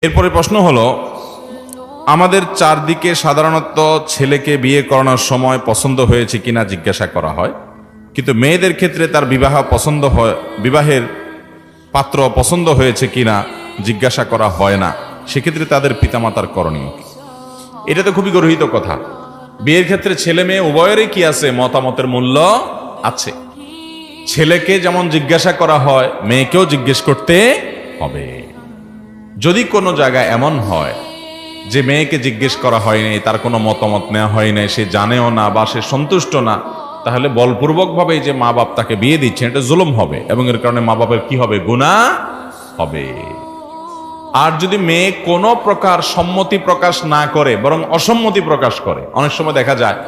এরপরে প্রশ্ন হলো, আমাদের চারদিকে সাধারণত ছেলেকে বিয়ে করানোর সময় পছন্দ হয়েছে কিনা জিজ্ঞাসা করা হয়, কিন্তু মেয়েদের ক্ষেত্রে তার বিবাহের পাত্র পছন্দ হয়েছে কিনা জিজ্ঞাসা করা হয় না। সেক্ষেত্রে তাদের পিতামাতার করণীয় কি? এটা তো খুবই গর্হিত কথা। বিয়ের ক্ষেত্রে ছেলে মেয়ে উভয়েরই কি আছে, মতামতের মূল্য আছে। ছেলেকে যেমন জিজ্ঞাসা করা হয়, মেয়েকেও জিজ্ঞেস করতে হবে। যদি কোনো জায়গায় এমন হয় যে মেয়েকে জিজ্ঞেস করা হয়নি, তার কোনো মতামত নেওয়া হয় নাই, সে জানেও না বা সে সন্তুষ্ট না, তাহলে বলপূর্বকভাবে যে মা বাপ তাকে বিয়ে দিচ্ছে, এটা জুলুম হবে এবং এর কারণে মা বাপের কি হবে, গুনাহ হবে। আর যদি মেয়ে কোনো প্রকার সম্মতি প্রকাশ না করে, বরং অসম্মতি প্রকাশ করে, অনেক সময় দেখা যায়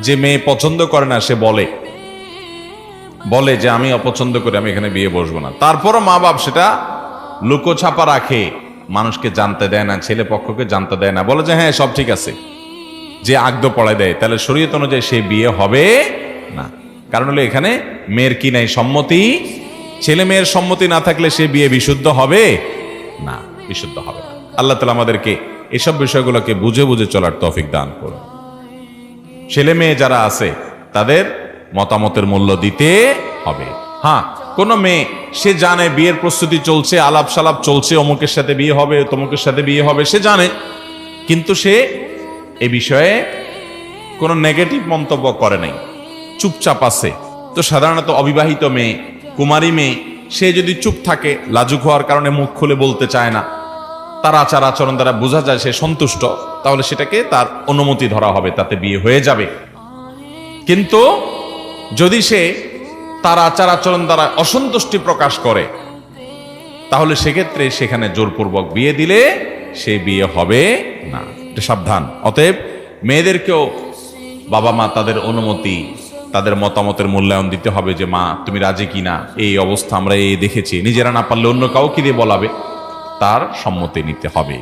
যে মেয়ে পছন্দ করে না, সে বলে যে আমি অপছন্দ করি, আমি এখানে বিয়ে বসবো না। তারপরও মা বাপ সেটা লুকোছাপা রাখে, মানুষকে জানতে দেয় না, ছেলে পক্ষকে জানতে দেয় না, বলে যে হ্যাঁ সব ঠিক আছে, যে আগদ পড়ায় দেয়, তাহলে শরীয়ত অনুযায়ী সে বিয়ে হবে না। কারণ হলো এখানে মেয়ের কি নাই, সম্মতি। ছেলে মেয়ের সম্মতি না থাকলে সে বিয়ে বিশুদ্ধ হবে না, বিশুদ্ধ হবে না। আল্লাহ তাআলা আমাদেরকে এসব বিষয়গুলোকে বুঝে বুঝে চলার তৌফিক দান করুন। ছেলে মেয়ে যারা আছে তাদের মতামতের মূল্য দিতে হবে। হ্যাঁ, কোন মেয়ে সে জানে বিয়ের প্রস্তুতি চলছে, আলাপ সালাপ চলছে, অমুকের সাথে বিয়ে হবে, তমুকের সাথে বিয়ে হবে, সে জানে, কিন্তু সে এ বিষয়ে কোনো নেগেটিভ মন্তব্য করে নাই, চুপচাপ আছে। তো সাধারণত অবিবাহিত মেয়ে, কুমারী মেয়ে, সে যদি চুপ থাকে, লাজুক হওয়ার কারণে মুখ খুলে বলতে চায় না, তার আচার আচরণ দ্বারা বোঝা যায় সে সন্তুষ্ট, তাহলে সেটাকে তার অনুমতি ধরা হবে, তাতে বিয়ে হয়ে যাবে। কিন্তু যদি সে তার আচার আচরণ দ্বারা অসন্তুষ্টি প্রকাশ করে, তাহলে সেক্ষেত্রে সেখানে জোরপূর্বক বিয়ে দিলে সে বিয়ে হবে না। এটা সাবধান। অতএব মেয়েদেরকেও বাবা মা তাদের অনুমতি, তাদের মতামতের মূল্যায়ন দিতে হবে, যে মা তুমি রাজি কিনা, এই অবস্থা আমরা এই দেখেছি, নিজেরা না পারলে অন্য কাউকে দিয়ে বলাবে, তার সম্মতি নিতে হবে।